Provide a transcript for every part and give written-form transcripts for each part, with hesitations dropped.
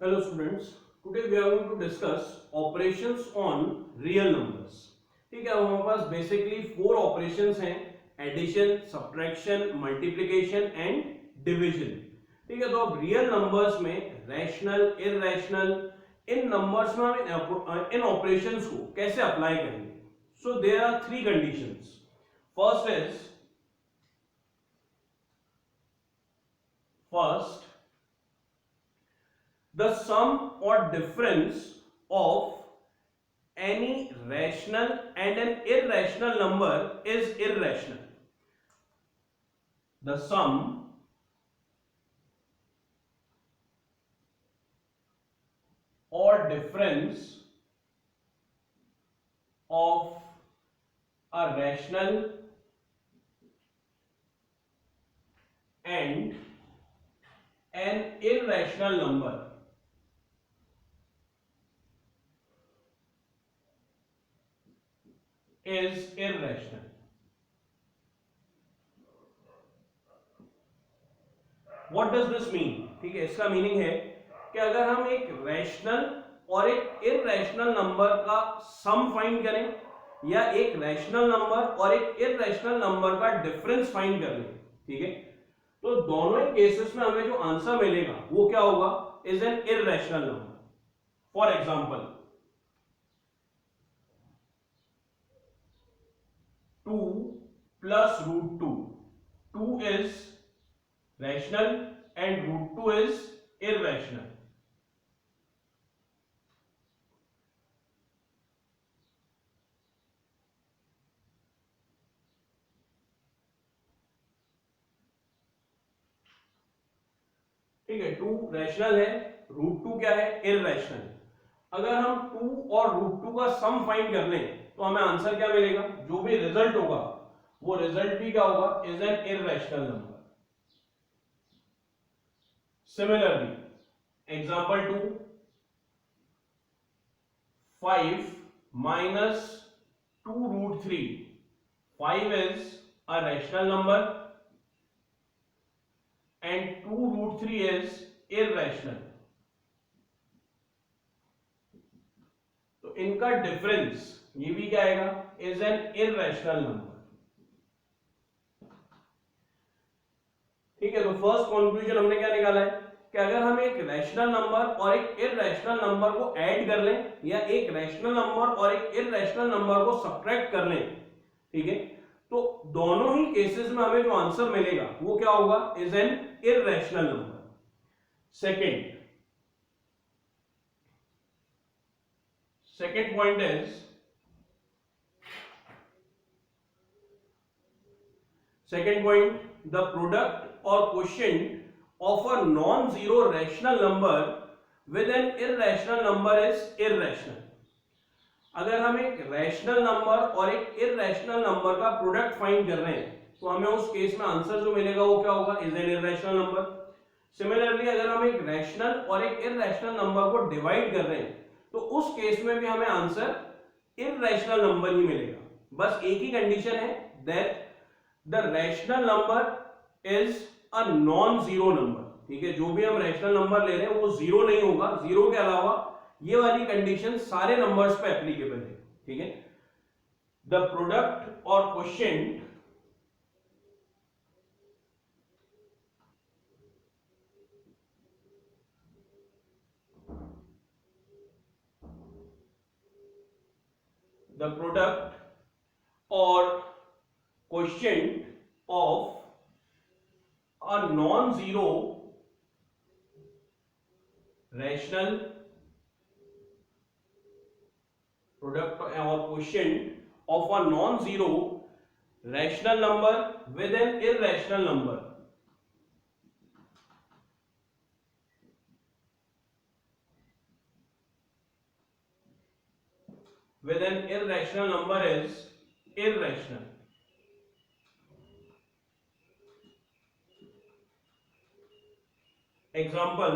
Hello students, today we are going to discuss operations on real numbers. ठीक है, अब हमारे पास बेसिकली 4 ऑपरेशंस हैं, addition, subtraction, multiplication and division. ठीक है, तो अब रियल नंबर्स में रैशनल, इररैशनल, इन नंबर्स में हम इन ऑपरेशंस को कैसे अप्लाई करेंगे. So there are 3 conditions. First the sum or difference of any rational and an irrational number is irrational. The sum or difference of a rational and an irrational number is irrational. What does this mean? ठीक है, इसका meaning है कि अगर हम एक rational और एक इररैशनल नंबर का सम फाइंड करें या एक रैशनल नंबर और एक इररैशनल नंबर का डिफरेंस फाइंड कर लें, ठीक है, तो दोनों ही केसेस में हमें जो आंसर मिलेगा वो क्या होगा? Is an irrational number. For example 2 plus root 2. 2 is rational and root 2 is irrational. ठीक है, 2 रैशनल है, रूट 2 क्या है? इररैशनल. अगर हम 2 और रूट 2 का सम फाइंड कर लें तो हमें आंसर क्या मिलेगा? जो भी रिजल्ट होगा वो रिजल्ट भी क्या होगा? Is an irrational number. Similarly example 2, 5 minus 2 root 3. 5 is a rational number and 2 root 3 is irrational. तो इनका डिफरेंस ये भी क्या आएगा? Is an irrational number. ठीक है, तो फर्स्ट कंक्लूजन हमने क्या निकाला है कि अगर हम एक रैशनल नंबर और एक इररैशनल नंबर को ऐड कर लें या एक रैशनल नंबर और एक इररैशनल नंबर को सब्ट्रैक्ट कर लें, ठीक है, तो दोनों ही केसेस में हमें जो आंसर मिलेगा वो क्या होगा? Is an irrational number. Second point is the product or quotient of a non-zero rational number with an irrational number is irrational. अगर हम एक रैशनल नंबर और एक इररैशनल नंबर का प्रोडक्ट फाइंड कर रहे हैं तो हमें उस केस में आंसर जो मिलेगा वो क्या होगा? Is an irrational number. Similarly अगर हम एक रैशनल और एक इररैशनल नंबर को डिवाइड कर रहे हैं तो उस केस में भी हमें आंसर इररैशनल नंबर ही मिलेगा. बस एक ही कंडीशन है, that the rational number is a non zero number. ठीक है, जो भी हम रैशनल नंबर ले रहे हैं वो जीरो नहीं होगा. जीरो के अलावा ये वाली कंडीशन सारे नंबर्स पे एप्लीकेबल है. ठीक है, द प्रोडक्ट और quotient of a non-zero rational product or quotient of a non-zero rational number with an irrational number is irrational. Example,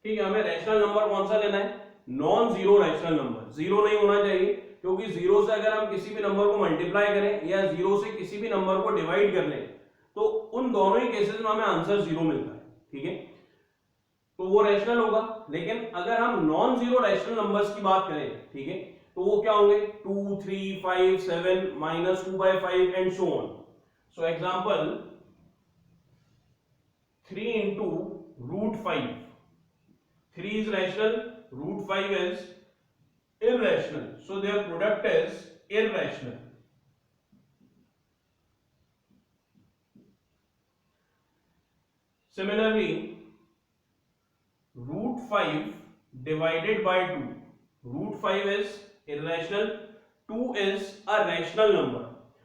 ठीक है, हमें रैशनल नंबर कौन सा लेना है? Non zero rational number. Zero नहीं होना चाहिए क्योंकि जीरो से अगर हम किसी भी नंबर को मल्टीप्लाई करें या जीरो से किसी भी नंबर को डिवाइड कर लें तो उन दोनों ही केसेस में हमें आंसर 0 मिलता है, ठीक है, तो वो रैशनल होगा। लेकिन अगर हम नॉन जीरो रैशनल नंबर्स की बात करें, ठीक है, तो वो क्या होंगे, 2, 3, 5, 7, -2/5 and so on. So example 3 into √5, 3 is rational, √5 is irrational, so their product is irrational. Similarly, √5 divided by 2, √5 is irrational, 2 is a rational number.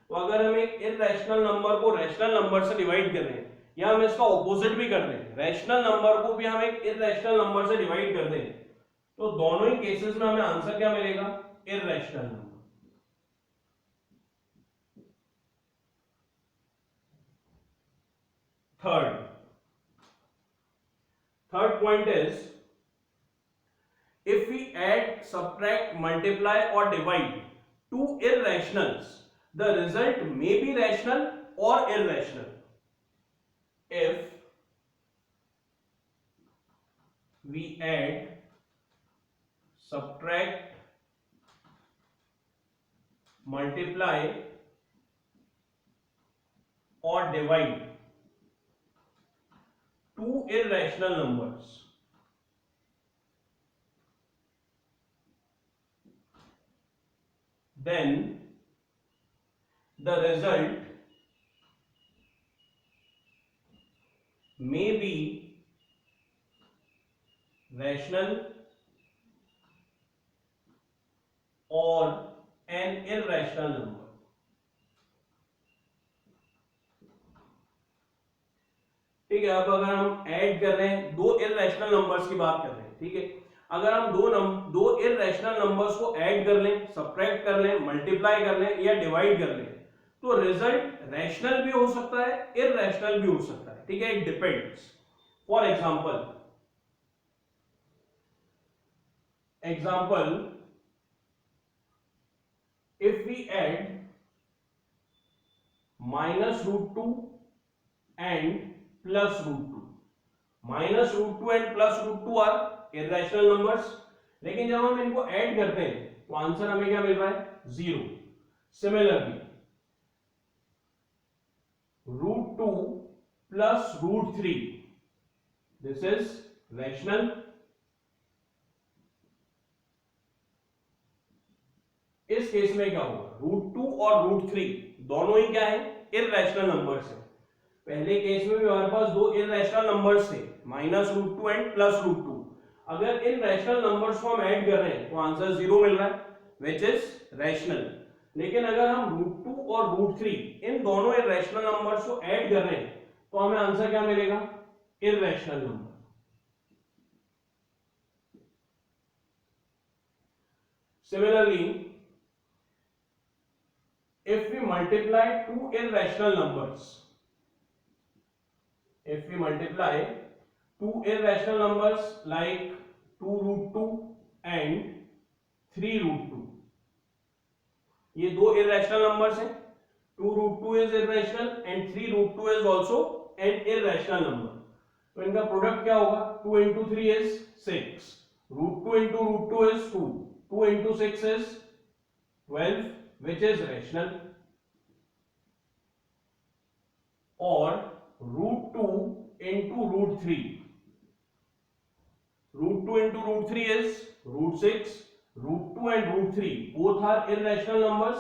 तो अगर हम एक irrational नंबर को रैशनल नंबर से डिवाइड कर रहे हैं, या हम इसका ऑपोजिट भी कर रहे हैं, रैशनल नंबर को भी हम एक इररेशनल नंबर से डिवाइड कर दें, तो दोनों ही केसेस में हमें आंसर क्या मिलेगा, irrational number. Third point is, if we add, subtract, multiply or divide two irrationals, the result may be rational or irrational. If we add, subtract, multiply or divide two irrational numbers, then the result may be rational or an irrational number. ठीक है, अब अगर हम add कर रहे हैं, दो irrational numbers की बात कर रहे हैं, ठीक है, अगर हम दो इररेशनल नंबर्स को ऐड कर लें, सब्ट्रैक्ट कर लें, मल्टीप्लाई कर लें या डिवाइड कर लें, तो रिजल्ट रैशनल भी हो सकता है, इररेशनल भी हो सकता है, ठीक है, it depends. For example if we add -√2 and +√2, -√2 and +√2 are irrational numbers, लेकिन जब हम इनको ऐड करते हैं तो आंसर हमें क्या मिल रहा है, 0। Similarly √2 plus √3, this is rational। इस केस में क्या होगा, √2 और √3 दोनों ही क्या है, इररेशनल नंबर्स है। पहले केस में भी हमारे पास दो इररेशनल नंबर्स थे, -√2 एंड +√2। अगर इन रैशनल नंबर्स को हम ऐड कर रहे हैं तो आंसर 0 मिल रहा है, विच इज रैशनल। लेकिन अगर हम √2 और √3 इन दोनों इररेशनल नंबर्स को ऐड कर रहे हैं तो हमें आंसर क्या मिलेगा, irrational number. Similarly, if we multiply two irrational numbers, if we multiply two irrational numbers like 2√2 and 3√2, ये दो irrational numbers हैं, 2√2 is irrational and 3√2 is also an irrational number, तो इनका प्रोडक्ट क्या होगा, 2 into 3 is 6, √2 into √2 is 2, 2 into 6 is 12, which is rational, or √2 into √3, √2 into √3 is √6, √2 and √3 both are irrational numbers,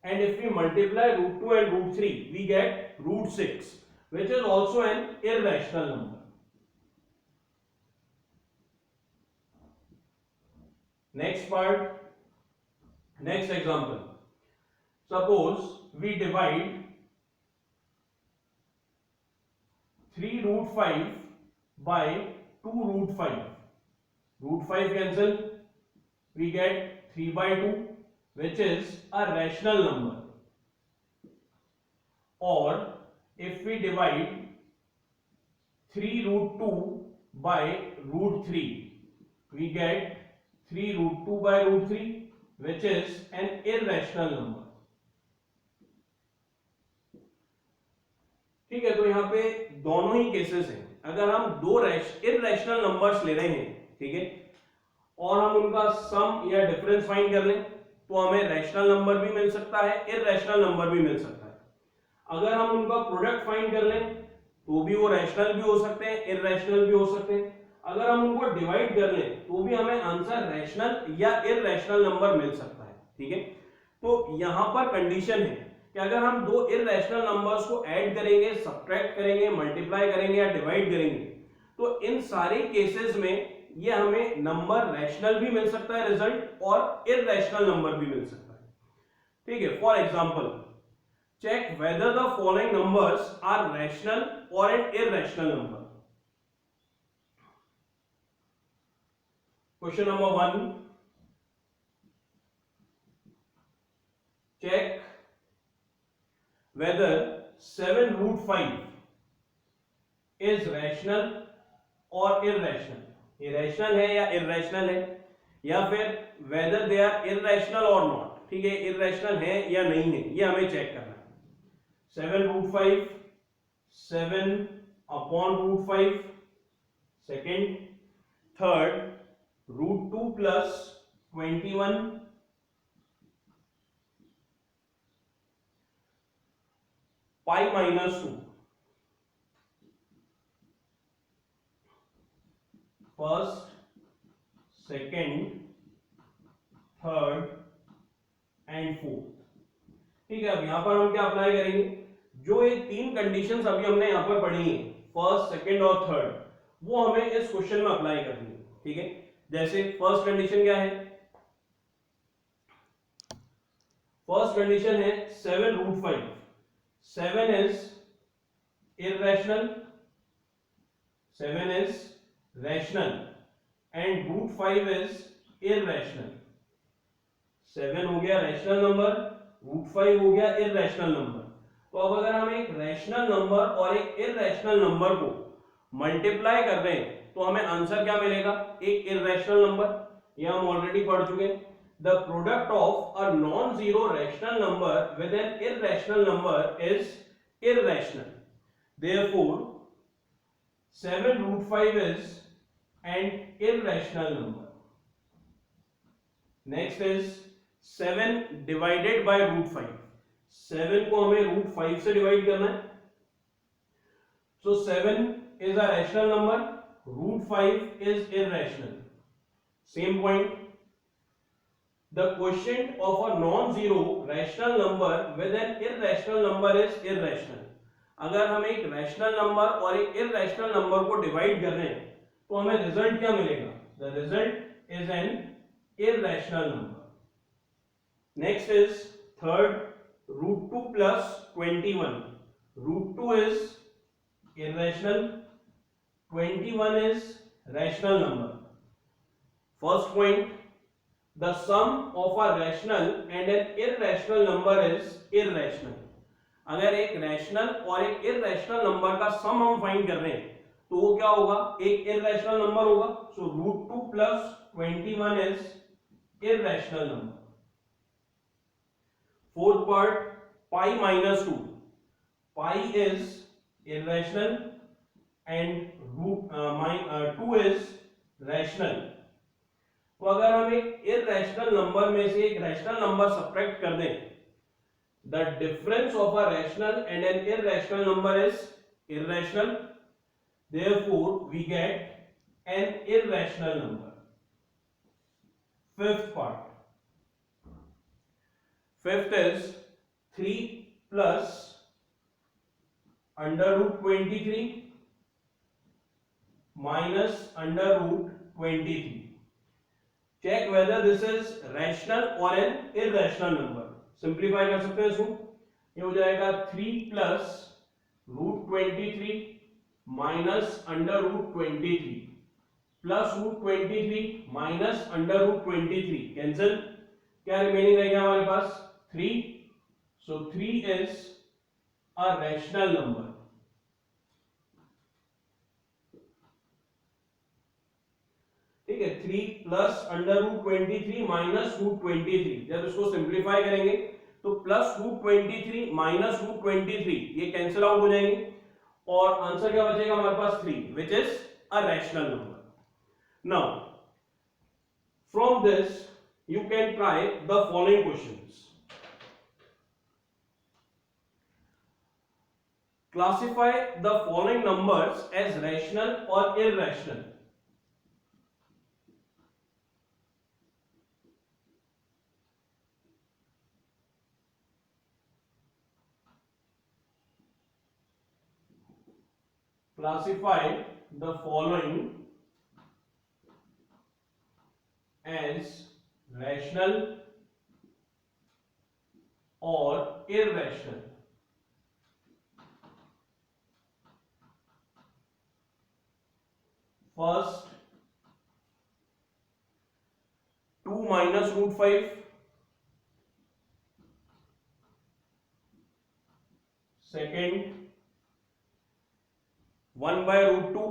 and if we multiply √2 and √3 we get √6, which is also an irrational number. Next part, next example. Suppose we divide 3√5 by 2√5. √5 cancel, we get 3/2, which is a rational number. Or if we divide 3√2 by √3, we get 3√2 by √3, which is an irrational number. ठीक है, तो यहाँ पे दोनों ही cases हैं। अगर हम दो इररेशनल नंबर्स ले रहे हैं, ठीक है, और हम उनका सम या डिफरेंस फाइंड कर लें तो हमें रैशनल नंबर भी मिल सकता है, इररेशनल नंबर भी मिल सकता है। अगर हम उनका प्रोडक्ट फाइंड कर लें तो भी वो रैशनल भी हो सकते हैं, इररेशनल भी हो सकते हैं। अगर हम उनको डिवाइड कर लें तो भी हमें आंसर रैशनल या इररेशनल नंबर मिल सकता है, ठीक है। तो यहां पर कंडीशन है कि अगर हम दो इररेशनल नंबर्स को ऐड करेंगे, सब्ट्रैक्ट करेंगे, मल्टीप्लाई करेंगे या डिवाइड करेंगे तो इन सारे केसेस में ये हमें नंबर रैशनल भी मिल सकता है रिजल्ट, और इररेशनल नंबर भी मिल सकता है, ठीक है। For example, check whether the following numbers are rational or an irrational number. Question number 1, check whether 7 root 5 is rational or irrational. ये रैशनल है या इररेशनल है, या फिर whether they are irrational or not, ठीक है, इररेशनल है या नहीं है, ये हमें चेक करना है। 7 root 5, 7 upon root 5, second, third, root 2 plus 21, pi minus 2, first, second, third and fourth, ठीक है। अब यहां पर हम क्या अप्लाई करेंगे, जो ये तीन कंडीशंस अभी हमने यहां पर पढ़ी हैं, फर्स्ट, सेकंड और थर्ड, वो हमें इस क्वेश्चन में अप्लाई करनी है, ठीक है। जैसे फर्स्ट कंडीशन क्या है, फर्स्ट कंडीशन है 7 root 5, 7 is irrational, 7 is rational and root 5 is irrational. 7 हो गया रैशनल नंबर, रूट 5 हो गया इररेशनल नंबर। तो अब अगर हम एक रैशनल नंबर और एक इररेशनल नंबर को मल्टीप्लाई कर रहे हैं तो हमें आंसर क्या मिलेगा, एक इररेशनल नंबर, ये हम ऑलरेडी पढ़ चुके हैं। The product of a non zero rational number with an irrational number is irrational, therefore 7 root 5 is an irrational number. Next is 7 divided by root 5, 7 को हमें रूट 5 से डिवाइड करना है, so 7 is a rational number, root 5 is irrational. Same point, the quotient of a non zero rational number with an irrational number is irrational. अगर हम एक rational number और एक इररेशनल नंबर को डिवाइड कर रहे हैं तो हमें रिजल्ट क्या मिलेगा, the result is an irrational number. Next is third, root 2 plus 21. Root 2 is irrational, 21 is rational number. First point, the sum of a rational and an irrational number is irrational. अगर एक rational और एक irrational number का सम हम find कर रहे हैं तो वो क्या होगा, एक इररेशनल नंबर होगा। So root 2 plus 21 is irrational number. Fourth part, pi minus 2. Pi is irrational and root 2 is rational. तो अगर हम एक irrational नंबर में से एक रैशनल नंबर सब्ट्रैक्ट कर दें, the difference of a rational and an irrational number is irrational. Therefore, we get an irrational number. Fifth part. Fifth is 3 plus under root 23 minus under root 23. Check whether this is rational or an irrational number. Simplify कर सकते हैं इसको, ये हो जाएगा 3 plus root 23 minus under root 23 plus root 23 minus under root 23 cancel, क्या remaining रहेगा हमारे पास 3, so 3 is a rational number. ठीक है, 3 plus under root 23 minus root 23, जब इसको सिंप्लीफाई करेंगे तो +√23 -√23 ये कैंसिल आउट हो जाएंगे और आंसर क्या बचेगा हमारे पास 3, which is a rational number. Now from this you can try the following questions. Classify the following numbers as rational or irrational. Classify the following as rational or irrational. First, 2 minus √5. Second, 1 by √2.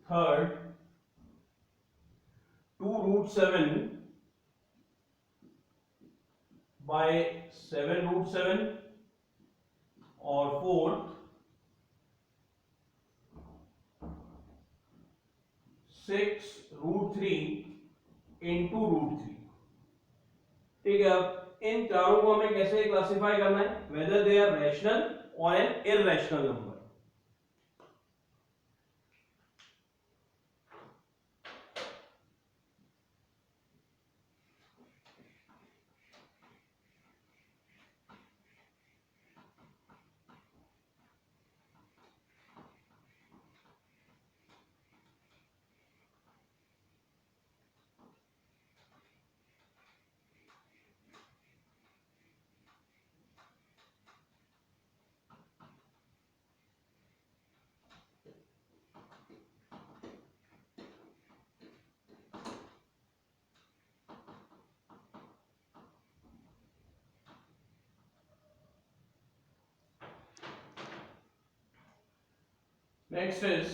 Third, 2√7 by 7√7. और fourth, 6√3 into √3। ठीक है, अब इन चारों को हमें कैसे classify करना है, वेदर दे आर रैशनल और an irrational number. Next is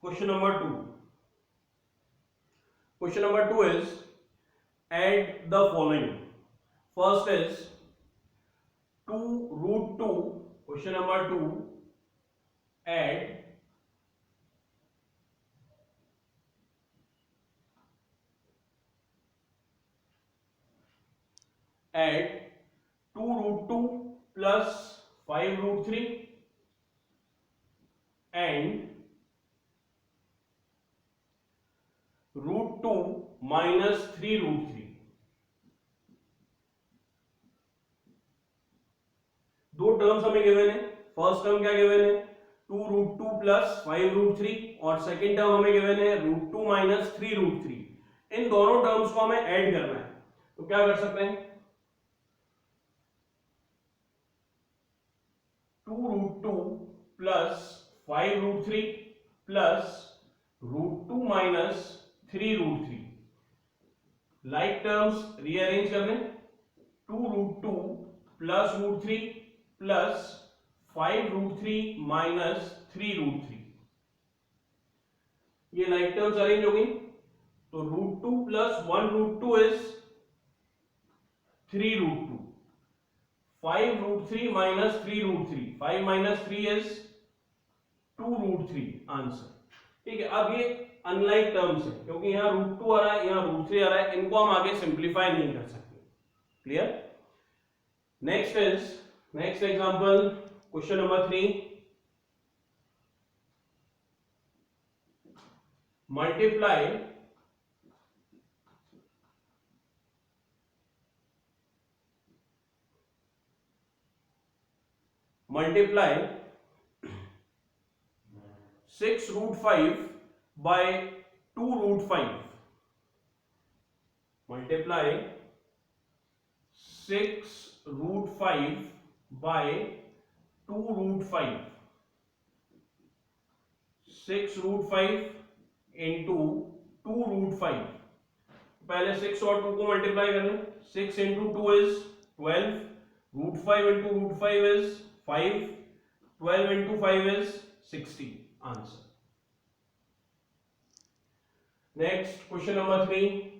question number 2. Question number 2 is add the following. First is 2√2. Question number 2, add add 2√2 plus 5√3 and √2 minus 3√3. दो टर्म्स हमें गिवन है। फर्स्ट टर्म क्या given है, 2√2 plus 5√3 और second term हमें given है √2 minus 3√3। इन दोनों terms को हमें ऐड करना है, तो क्या कर सकते हैं, 2√2 plus 5√3 plus √2 minus 3√3। Like terms rearrange कर लें, 2√2 प्लस √3 प्लस 5√3 माइनस 3√3। ये लाइक टर्म्स अरेंज हो गई, तो √2 plus 1√2 is 3√2, 5√3 minus 3√3, 5 minus 3 is 2√3 answer. ठीक है, अब ये अनलाइक टर्म्स है क्योंकि यहाँ √2 आ रहा है, यहाँ √3 आ रहा है, इनको हम आगे सिंप्लीफाई नहीं कर सकते। Clear? Next example, question number 3, multiply multiply 6√5 by 2√5. Multiply 6√5 by 2√5. 6√5 into 2√5. पहले 6 और 2 को मल्टीप्लाई कर लें, 6 into 2 is 12, √5 into √5 is 5, 12 into 5 is 60 answer. Next, question number 3.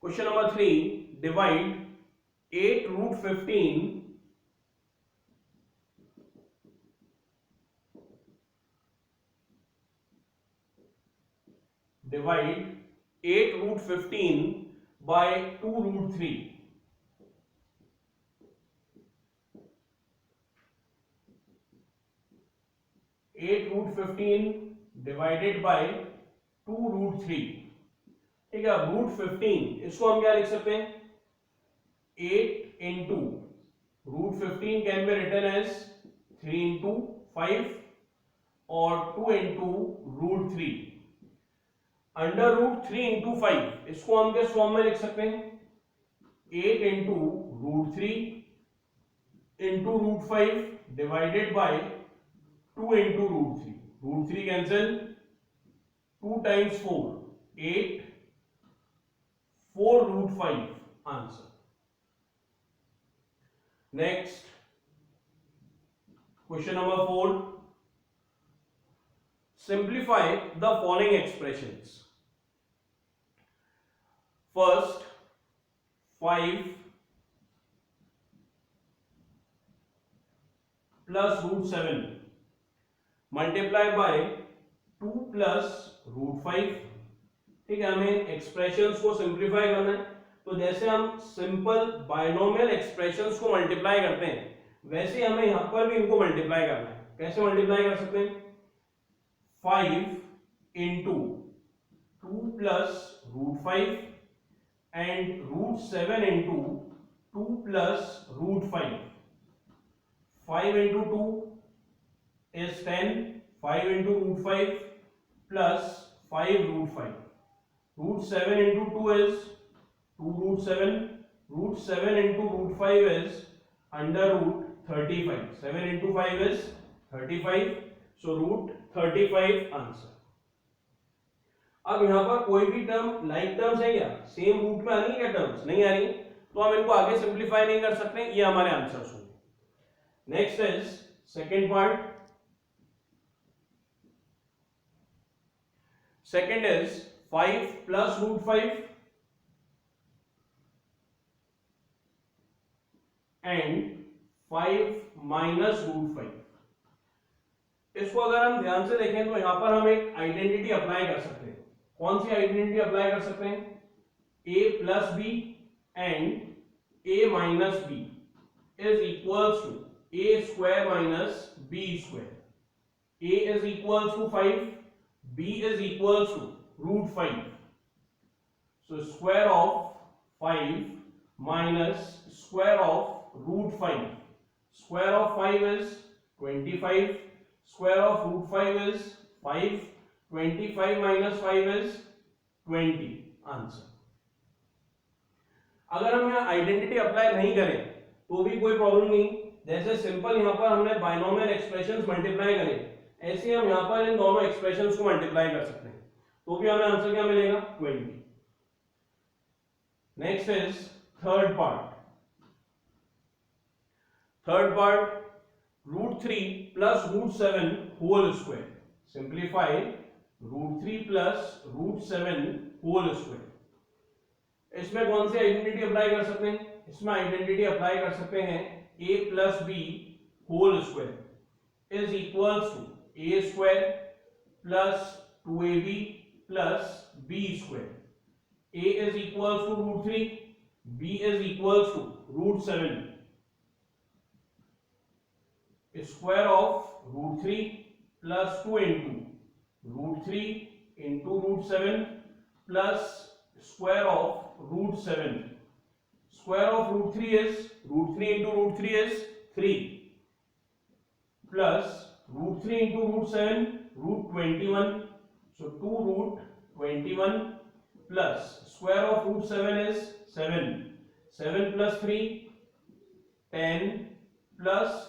Question number 3, divide 8 root 15 divide 8 root 15 by 2 root 3. Eight root 15 divided by 2 root 3. ठीक है, root 15 इसको हम क्या लिख सकते हैं, 8 into root 15 can be written as 3 into 5 और 2 into root 3. Under root 3 into 5 इसको हम किस फॉर्म में लिख सकते हैं, 8 into root 3 into root 5 divided by 2 into root 3. Root 3 cancel. 2 times 4. 8. 4 root 5. Answer. Next. Question number 4. Simplify the following expressions. First, 5 plus root 7. Multiply by 2 plus root 5. ठीक है, हमें एक्सप्रेशंस को सिंप्लीफाई करना है. तो जैसे हम सिंपल बाइनोमियल एक्सप्रेशंस को मल्टीप्लाई करते हैं वैसे हमें यहां पर भी इनको मल्टीप्लाई करना है. कैसे मल्टीप्लाई कर सकते हैं, 5 into 2 plus root 5 and root 7 into 2 plus root 5. 5 into 2 is 10. 5 into root 5 plus 5 root 5. Root 7 into 2 is 2 root 7. Root 7 into root 5 is under root 35. 7 into 5 is 35. So root 35 answer. अब यहां पर कोई भी टर्म लाइक टर्म्स है क्या, same root में आ रही है क्या टर्म्स, नहीं आ रही, तो हम इनको आगे सिंप्लीफाई नहीं कर सकते. ये हमारे आंसर्स होंगे. Next is second part. Second is 5 plus root 5 and 5 minus root 5. इसको अगर हम ध्यान से देखें तो यहां पर हम एक आइडेंटिटी अप्लाई कर सकते हैं. कौन सी आइडेंटिटी अप्लाई कर सकते हैं, a plus b and a minus b is equals to a square minus b square. a is equals to 5, b is equals to root 5. So square of 5 minus square of root 5. Square of 5 is 25. Square of root 5 is 5. 25 minus 5 is 20. Answer. अगर हम यहाँ identity apply नहीं करें तो भी कोई problem नहीं. जैसे सिंपल यहाँ पर हमने बाइनोमियल एक्सप्रेशंस मल्टीप्लाई करे, ऐसे हम यहां पर इन दोनों एक्सप्रेशंस को मल्टीप्लाई कर सकते हैं तो भी हमें आंसर क्या मिलेगा, 20. Next is third part. Third part, root 3 plus root 7 whole square. Simplify root 3 plus root 7 whole square. इसमें कौन सी आइडेंटिटी अप्लाई कर सकते हैं, इसमें आइडेंटिटी अप्लाई कर सकते हैं a plus b whole square is equals to a square plus 2ab plus b square. a is equals to root 3, b is equals to root 7. Square of root 3 plus 2 into root 3 into root 7 plus square of root 7. Square of root 3 is root 3 into root 3 is 3 plus root 3 into root 7 root 21. So 2 root 21 plus square of root 7 is 7. 7 plus 3 10 plus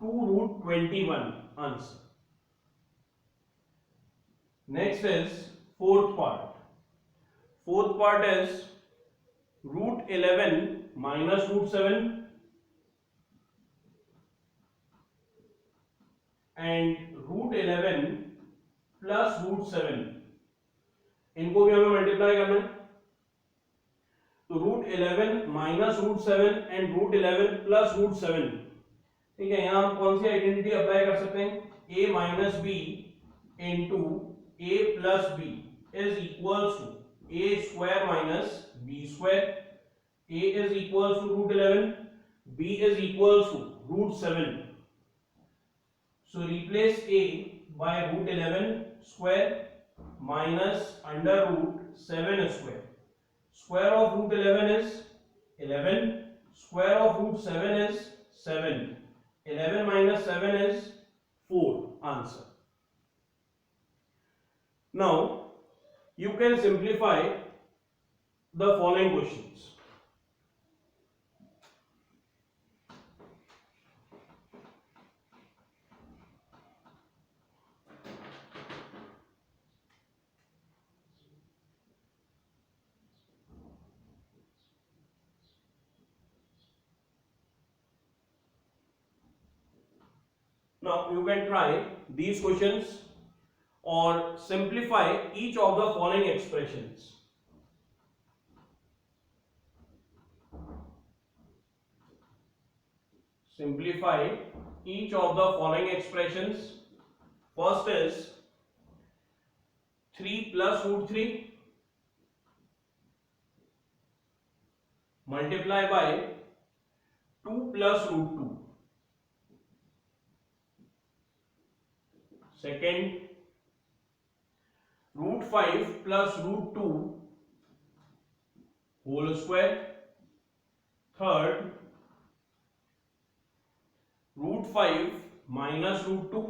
2 root 21. Answer. Next is fourth part. Fourth part is root 11 minus root 7 and root 11 plus root 7, इनको भी हमें multiply करना है। तो root 11 minus root 7 and root 11 plus root 7, ठीक है। यहां हम कौन सी आइडेंटिटी अप्लाई कर सकते हैं, a minus b into a plus b is equals to a square minus b square. a is equals to root 11, b is equals to root 7. So replace a by root 11 square minus under root 7 square. Square of root 11 is 11. Square of root 7 is 7. 11 minus 7 is 4. Answer. Now you can simplify the following questions. Now you can try these questions or simplify each of the following expressions. Simplify each of the following expressions. First is 3 plus root 3 multiply by 2 plus root 2. Second, root 5 plus root 2 whole square. Third, root 5 minus root 2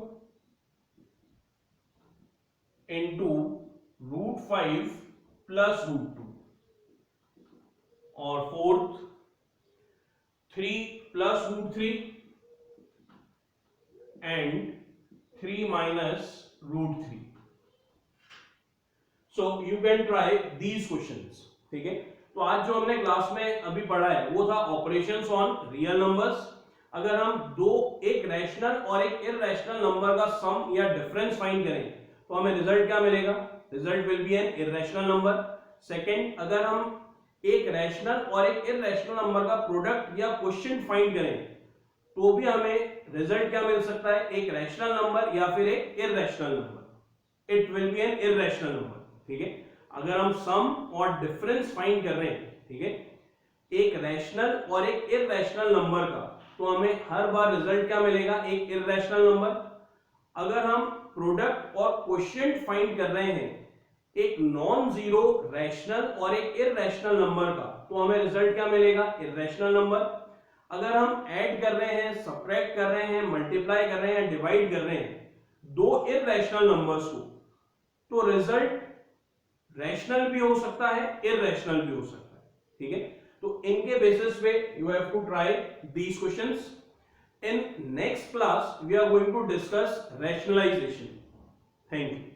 into root 5 plus root 2. और fourth, 3 plus root 3 and 3 minus root 3. So you can try these questions. ठीक है, तो आज जो हमने class में अभी पढ़ा है वो था ऑपरेशंस ऑन रियल नंबर्स। अगर हम एक रैशनल और एक इररेशनल नंबर का सम या डिफरेंस फाइंड करें तो हमें रिजल्ट क्या मिलेगा, result will be an irrational number. Second, अगर हम एक रैशनल और एक इररेशनल नंबर का प्रोडक्ट या क्वोशिएंट फाइंड करें तो भी हमें रिजल्ट क्या मिल सकता है, एक रैशनल नंबर या फिर एक irrational number. It will be an irrational number. ठीक है, अगर हम सम और डिफरेंस फाइंड कर रहे हैं, ठीक है, एक रैशनल और एक इररेशनल नंबर का, तो हमें हर बार रिजल्ट क्या मिलेगा, एक इररेशनल नंबर। अगर हम प्रोडक्ट और क्वोशिएंट फाइंड कर रहे हैं एक नॉन जीरो रैशनल और एक इररेशनल नंबर का, तो हमें रिजल्ट क्या मिलेगा, इररेशनल नंबर। अगर हम ऐड कर रहे हैं, सब्ट्रैक्ट कर रहे हैं, मल्टीप्लाई कर रहे हैं, डिवाइड कर रहे हैं दो इररेशनल नंबर्स को, तो रिजल्ट रैशनल भी हो सकता है, इररेशनल भी हो सकता है। ठीक है, तो इनके बेसिस पे you have to try these questions. In next class we are going to discuss rationalisation. Thank you.